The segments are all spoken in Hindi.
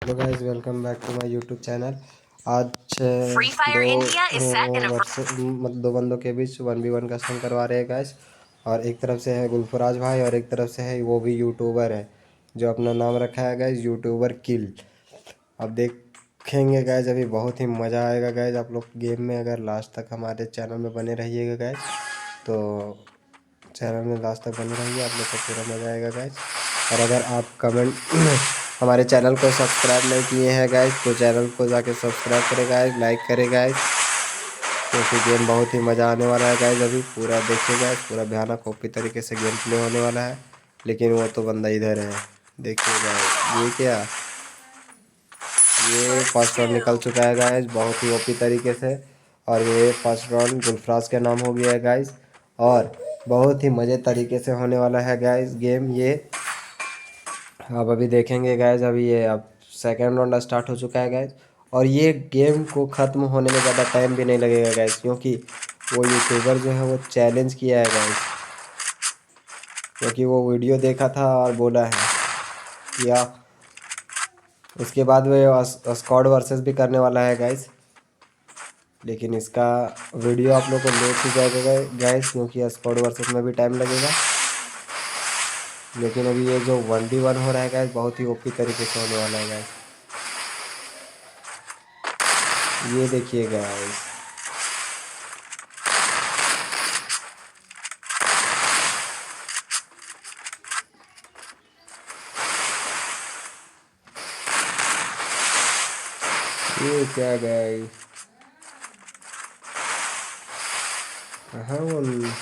Hello guys, welcome back to my YouTube channel. आज Free Fire India is set in a मतलब दो बंदों के बीच 1v1 कस्टम करवा रहे हैं गाइस। और एक तरफ से है गुलफराज भाई और एक तरफ से है वो भी यूट्यूबर है जो अपना नाम रखा है गाइस यूट्यूबर किल। अब देखेंगे गाइस, अभी बहुत ही मज़ा आएगा गाइस। आप लोग गेम में अगर लास्ट तक हमारे चैनल में बने रहिएगा गाइस, तो चैनल में लास्ट तक बने रहिए, आप लोग को पूरा मज़ा आएगा गाइस। और अगर आप कमेंट हमारे चैनल को सब्सक्राइब नहीं किए हैं गाइस, तो चैनल को जाके सब्सक्राइब करें गाइस, लाइक करें गाइस, क्योंकि गेम बहुत ही मज़ा आने वाला है गाइस। अभी पूरा देखिए गाइस, पूरा भयानक ओपी तरीके से गेम प्ले होने वाला है। लेकिन वो तो बंदा इधर है, देखिए गाइस। ये क्या, ये फर्स्ट राउंड निकल चुका है गाइस बहुत ही ओपी तरीके से। और ये फर्स्ट राउंड गुलफराज के नाम हो गया है गाइस। और बहुत ही मज़े तरीके से होने वाला है गाइस गेम ये। अब अभी देखेंगे गाइज। अभी ये अब सेकेंड राउंड स्टार्ट हो चुका है गाइज। और ये गेम को ख़त्म होने में ज़्यादा टाइम भी नहीं लगेगा गाइज, क्योंकि वो यूट्यूबर जो है वो चैलेंज किया है गाइज। क्योंकि वो वीडियो देखा था और बोला है या उसके बाद वो स्क्वाड वर्सेस भी करने वाला है गाइज। लेकिन इसका वीडियो आप लोग को लेट ही जाएगा गाइज, क्योंकि स्क्वाड वर्सेस में भी टाइम लगेगा। लेकिन अभी ये जो 1v1 हो रहा है गाइज, बहुत ही ओपी तरीके से होने वाला है गाइज। ये देखिए गाइज, ये क्या गाइज। हाँ,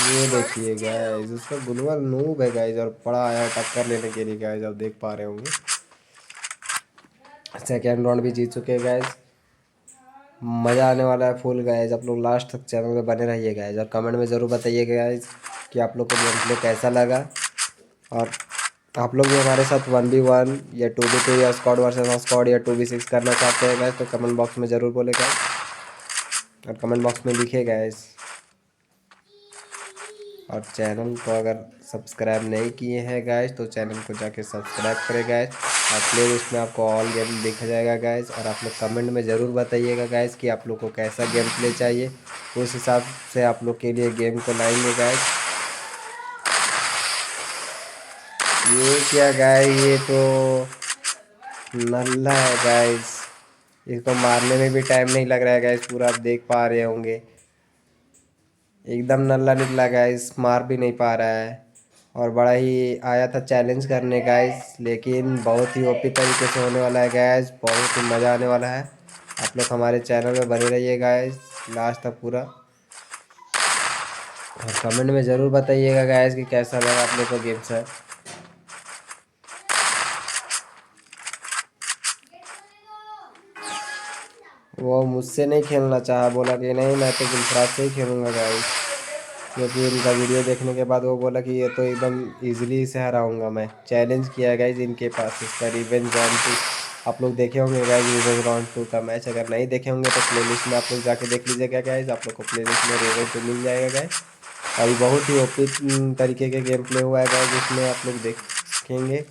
ये देखिए गाइज, उसका गुलवाल नूब है गाइज और पड़ा आया टक्कर लेने के लिए गाइज। आप देख पा रहे होंगे सेकेंड राउंड भी जीत चुके हैं गाइज। मज़ा आने वाला है फुल गाइज। आप लोग लास्ट तक चैनल में बने रहिए गाइज, और कमेंट में ज़रूर बताइएगा गाइज कि आप लोग को गेम प्ले कैसा लगा। और आप लोग भी हमारे साथ 1v1 या 2v2 या स्क्वाड वर्सेस स्क्वाड या 2v6 करना चाहते हैं गाइज, तो कमेंट बॉक्स में ज़रूर बोले गाइज, और कमेंट बॉक्स में लिखे गाइज। और चैनल को अगर सब्सक्राइब नहीं किए हैं गाइज, तो चैनल को जाके सब्सक्राइब करें गाइज। और प्ले लिस्ट में आपको ऑल गेम दिख जाएगा गाइज। और आप लोग कमेंट में ज़रूर बताइएगा गाइज कि आप लोग को कैसा गेम प्ले चाहिए, उस हिसाब से आप लोग के लिए गेम को लाएंगे गाइज। ये क्या गाइज, ये तो नल्ला है गाइज। इसको मारने में भी टाइम नहीं लग रहा है गाइज, पूरा आप देख पा रहे होंगे एकदम नल्ला निकला गाइस, मार भी नहीं पा रहा है। और बड़ा ही आया था चैलेंज करने गाइस, लेकिन बहुत ही ओपी तरीके से होने वाला है गाइस, बहुत ही मज़ा आने वाला है। आप लोग हमारे चैनल में बने रहिए गाइस लास्ट तक पूरा, और कमेंट में ज़रूर बताइएगा गाइस कि कैसा लगा आप लोग को गेम सर। वो मुझसे नहीं खेलना चाहा, बोला कि नहीं मैं तो गुलफराज से ही खेलूँगा गाइस, क्योंकि उनका वीडियो देखने के बाद वो बोला कि ये तो एकदम इजीली इसे हराऊंगा मैं। चैलेंज किया है गाइज इनके पास, इसका रिवेंज राउंड 2 आप लोग देखे होंगे गाइज। रिवेंज राउंड 2 का मैच अगर नहीं देखे होंगे तो प्लेलिस्ट में आप लोग जाके देख लीजिएगा गाइज, आप लोग को प्लेलिस्ट में रिवेंज 2 मिल जाएगा गाइज। अभी बहुत ही ओपी तरीके के गेम प्ले हुआ है गाइज, उसमें आप लोग देखेंगे।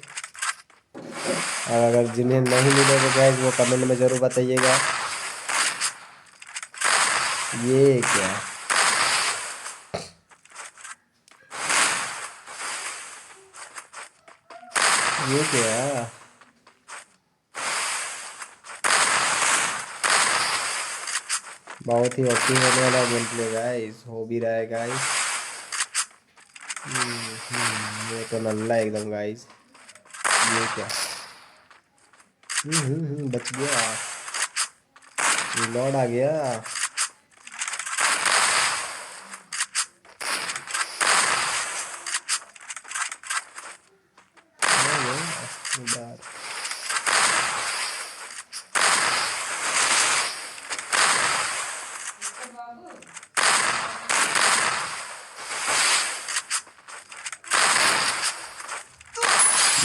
और अगर जिन्हें नहीं मिलेगा गाइज, वो कमेंट में ज़रूर बताइएगा। ये क्या, ये क्या, बहुत ही ओपी होने वाला गेम प्ले गाइस, हो भी रहा है गाइस। ये तो नल्ला है एकदम गाइस। ये क्या, बच गया, लॉर्ड आ गया। उधर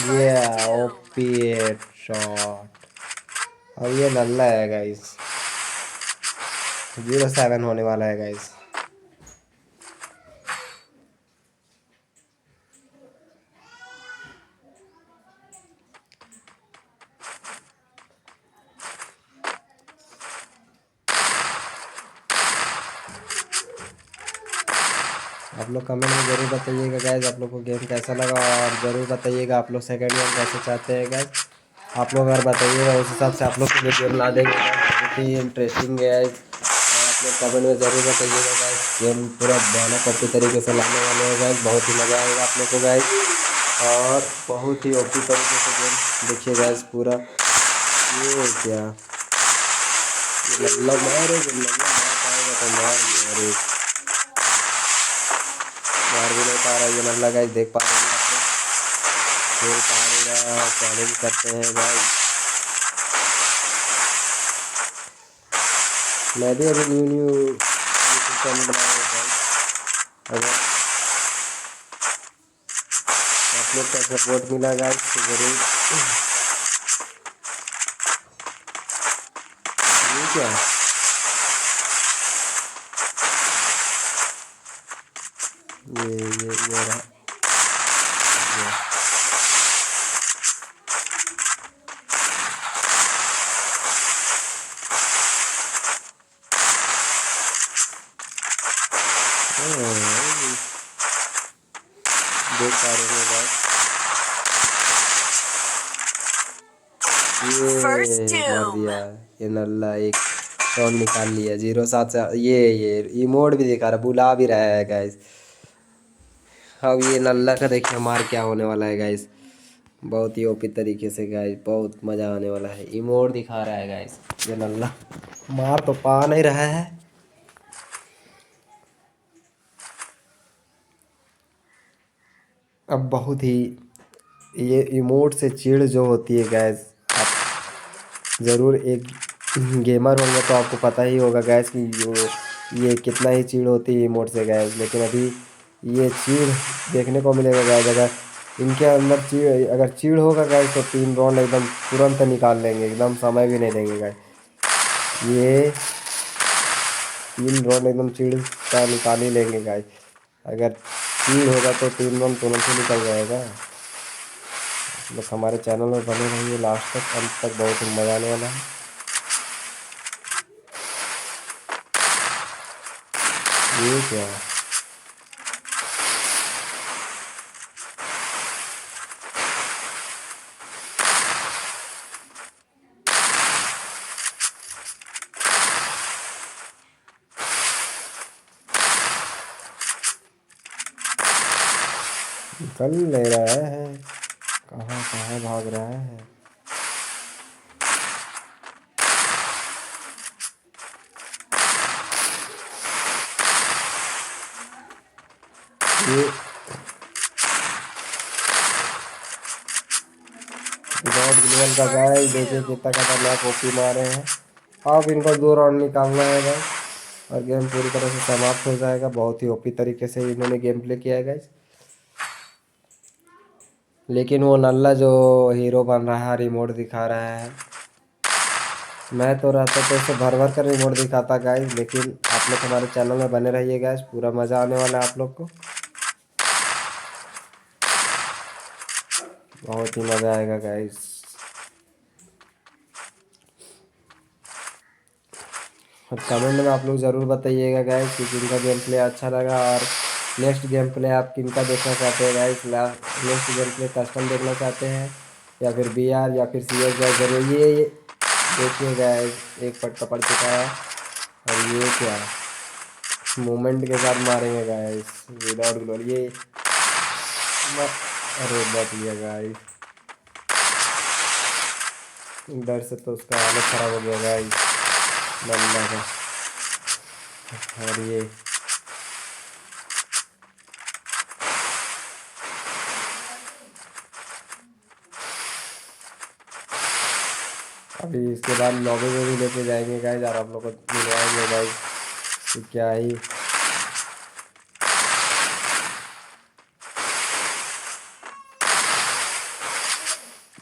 ये ओपी शॉट। और ये नल्ला है गाइस, 0-7 होने वाला है गाइस। आप लोग कमेंट में ज़रूर बताइएगा गाइज आप लोग को गेम कैसा लगा, और ज़रूर बताइएगा आप लोग सेकंड गेम कैसे चाहते हैं गाइज। आप लोग अगर बताइएगा उस हिसाब से आप लोग को भी गेम ला देंगे गाइज, बहुत ही इंटरेस्टिंग है गाइज। और आप लोग कमेंट में ज़रूर बताइएगा गाइज, गेम पूरा बना कॉपी तरीके से लाने वाले हैं गाइज, बहुत ही मज़ा आएगा आप लोग को गाइज। और बहुत ही ओपी तरीके से गेम देखिए गाइज पूरा। ये क्या ये लल्ला मारे, जब लल्ला मार पाएगा तो मार गया। अरे मार भी नहीं पा रहा ये नल्ला गाइज, देख पा रहे हैं आप लोग, खेल पा रहा चैलेंज करते हैं गाइज। मैं भी अभी न्यू न्यू यूट्यूब चैनल बनाया है गाइज, अगर आप लोग का सपोर्ट मिला गाइज तो ज़रूर। ये क्या ये रहा ये। देख पा रहे हो गाइज, First ये मार doom. दिया। ये नल्ला एक राउंड निकाल लिया 0-7 से। ये इमोट भी दिखा रहा, बुला भी रहा है गाइज। अब ये नल्ला का देखिए मार क्या होने वाला है गाइज, बहुत ही ओपी तरीके से गाइज, बहुत मज़ा आने वाला है। इमोट दिखा रहा है गाइज, ये नल्ला मार तो पा नहीं रहा है। अब बहुत ही ये इमोट से चिढ़ जो होती है गैस, आप ज़रूर एक गेमर होंगे तो आपको पता ही होगा गैस कि ये कितना ही चिढ़ होती है इमोट से गैस। लेकिन अभी ये चिढ़ देखने को मिलेगा गैस, अगर इनके अंदर चिढ़ अगर चिढ़ होगा गैस तो 3 राउंड एकदम तुरंत निकाल लेंगे, एकदम समय भी नहीं देंगे गैस। ये 3 राउंड एकदम चिढ़ का निकाल ही लेंगे गैस, अगर चिढ़ होगा तो 3 राउंड तुरंत ही निकल जाएगा। बस हमारे चैनल में बने रहिए लास्ट तक, अंत तक, बहुत ही मज़ा आने वाला है। ये क्या है? निकल नहीं रहा है, कहाँ कहाँ भाग रहा है। ये गॉड ग्लोबल का गाइस देखिए कितना खतरनाक ओपी मारे हैं। अब इनको 2 राउंड निकालना है गाइस और गेम पूरी तरह से समाप्त हो जाएगा। बहुत ही ओपी तरीके से इन्होंने गेम प्ले किया है गाइस। लेकिन वो नल्ला जो हीरो बन रहा है रिमोट दिखा रहा है, मैं तो रहता तो इसे भर भर कर रिमोट दिखाता गाइस। लेकिन आप लोग हमारे चैनल में बने रहिए गाइस, पूरा मज़ा आने वाला है आप लोग को, बहुत ही मज़ा आएगा गाइस। और कमेंट में आप लोग ज़रूर बताइएगा गाइस कि किनका गेम प्ले अच्छा लगा, और नेक्स्ट गेम प्ले आप किनका देखना चाहते हैं guys. Next game play custom देखना चाहते हैं या फिर BR या फिर CS गाइस जरूर। ये देखिए गाइस एक पट पड़ चुका है, और ये क्या मूवमेंट के साथ मारेंगे गाइस विदाउट ग्लोर। ये अरे बच गया गाइस, डर से तो उसका हालत ख़राब हो गया गाइस बंदा का। और ये अभी इसके बाद लॉबी में भी लेके जाएंगे गाइज, और आप लोग को मिलवाएंगे गाइज कि क्या ही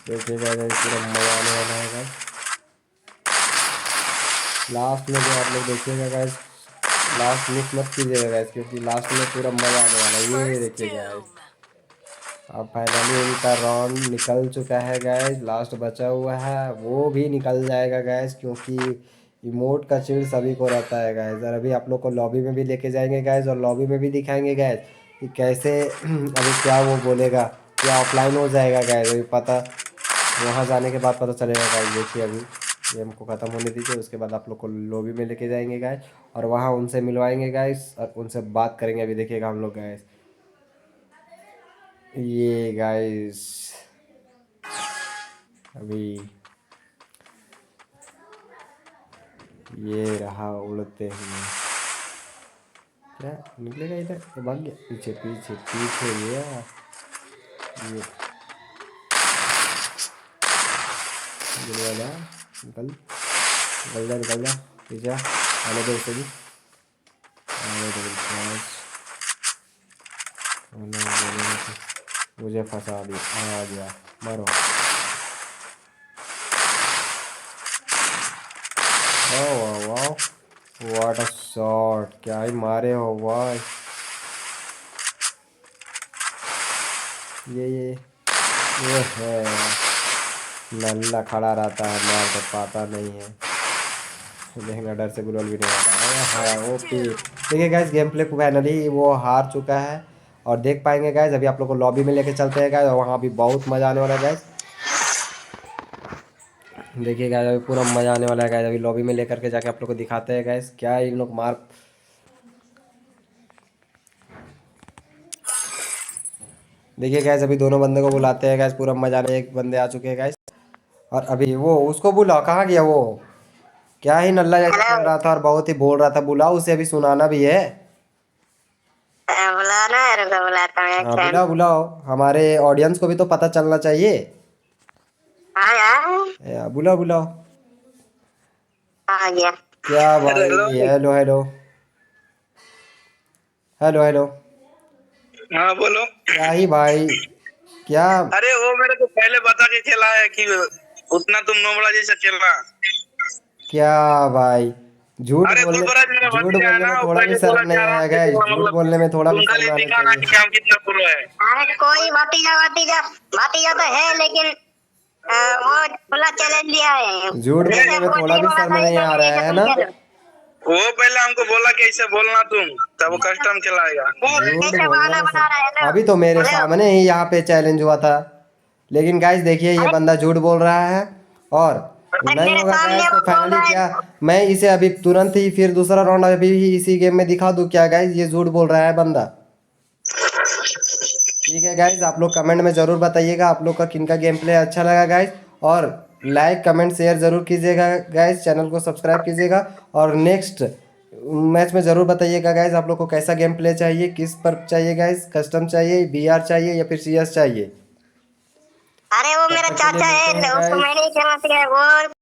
देखिएगा गाइज, पूरा मज़ा आने वाला है गाइज। लास्ट में जो आप लोग देखिएगा गाइज, लास्ट मिस मत कीजिएगा गाइज, क्योंकि लास्ट में पूरा मज़ा आने वाला है। ये First देखिए गाइज, doom. अब फाइनली इनका राउंड निकल चुका है गाइज, लास्ट बचा हुआ है वो भी निकल जाएगा गाइज, क्योंकि इमोट का चिढ़ सभी को रहता है गाइज। और अभी आप लोग को लॉबी में भी लेके जाएंगे गाइज, और लॉबी में भी दिखाएंगे गाइज कि कैसे अभी क्या वो बोलेगा, क्या ऑफलाइन हो जाएगा गाइज। अभी पता वहाँ जाने के बाद पता चलेगा गाइज। देखिए अभी गेम को ख़त्म होने दीजिए, उसके बाद आप लोग को लॉबी में लेके जाएंगे गाइज, और वहाँ उनसे मिलवाएंगे गाइज, और उनसे बात करेंगे। अभी देखिएगा हम लोग गाइज, ये गाइज अभी ये रहा उड़ते हुए। क्या निकलेगा इधर? ये भाग गया पीछे पीछे पीछे ये वाला। निकल निकल जा निकल जा पीछे आने दो उसे भी, आने दो मुझे फंसा दिया। आ गया मारो। वाह वाह व्हाट अ शॉट, क्या ही मारे हो भाई। ये है नल्ला खड़ा रहता है, मार तो पाता नहीं है। लहंगा डर से गुलाल भी नहीं आता। हाँ ओके, देखिए गाइस गेम प्ले को फाइनली वो हार चुका है, और देख पाएंगे गाइस। अभी आप लोग को लॉबी में लेके चलते हैं गाइस, और वहाँ भी बहुत मज़ा आने वाला है गाइस। देखिए गाइस अभी पूरा मज़ा आने वाला है गाइस। अभी लॉबी में लेकर के जाके आप लोग को दिखाते हैं गाइस क्या इन लोग मार। देखिए गाइस अभी दोनों बंदे को बुलाते हैं गाइस, पूरा मज़ा आने। एक बंदे आ चुके हैं गाइस, और अभी वो उसको बुला, कहाँ गया वो? क्या ही नल्ला जैसा कर रहा था और बहुत ही बोल रहा था। बुलाओ उसे, अभी सुनाना भी है। बुलाना है, रुको बुलाता हूँ एक हाँ टाइम। बुलाओ बुलाओ, हमारे ऑडियंस को भी तो पता चलना चाहिए। हाँ यार बुलाओ बुलाओ। आ गया। क्या भाई, हेलो हेलो हेलो हेलो। हाँ बोलो। क्या ही भाई, क्या अरे वो मेरे को पहले बता के खेला है कि उतना तुम नोबड़ा जैसा खेलना। क्या भाई, झूठ अरे बोलने गुलबराज मेरा झूठ भतीजा है बोलने ना, में वो थोड़ा भी पहले बोला शर्म नहीं कि आराम आया से गाइस। खेलो, झूठ मतलब बोलने में थोड़ा भी तुम शर्म खाली आनी दिखाना चाहिए। कि हम कितना प्रो है। अरे कोई भतीजा भतीजा भतीजा तो है, लेकिन वो खुला चैलेंज दिया है। झूठ बोलने में थोड़ा भी शर्म नहीं आ रहा है ना। वो पहले हमको बोला कि ऐसे बोलना तुम, तब वो कस्टम खिलाएगा। झूठ कैसे बोलने बहाना में बना रहा है ना। अभी तो मेरे हेलो। सामने ही यहाँ पे चैलेंज हुआ था, लेकिन गाइस देखिए ये बंदा झूठ बोल रहा है, और नहीं मेरे होगा सामने गाइस तो वो बोल फाइनली रहा क्या, है। मैं इसे अभी तुरंत ही फिर दूसरा राउंड अभी ही इसी गेम में दिखा दूं क्या गाइस? ये झूठ बोल रहा है बंदा। ठीक है गाइज, आप लोग कमेंट में ज़रूर बताइएगा आप लोग का किनका गेम प्ले अच्छा लगा गाइज, और लाइक कमेंट शेयर ज़रूर कीजिएगा गाइज, चैनल को सब्सक्राइब कीजिएगा, और नेक्स्ट मैच में ज़रूर बताइएगा गाइज आप लोग को कैसा गेम प्ले चाहिए, किस पर चाहिए गाइज, कस्टम चाहिए, बीआर चाहिए या फिर सीएस चाहिए। अरे वो तब मेरा तक के लिए चाचा मिलते है, हैं उसको गाइज। मैंने ही खेलना सिखाया। वो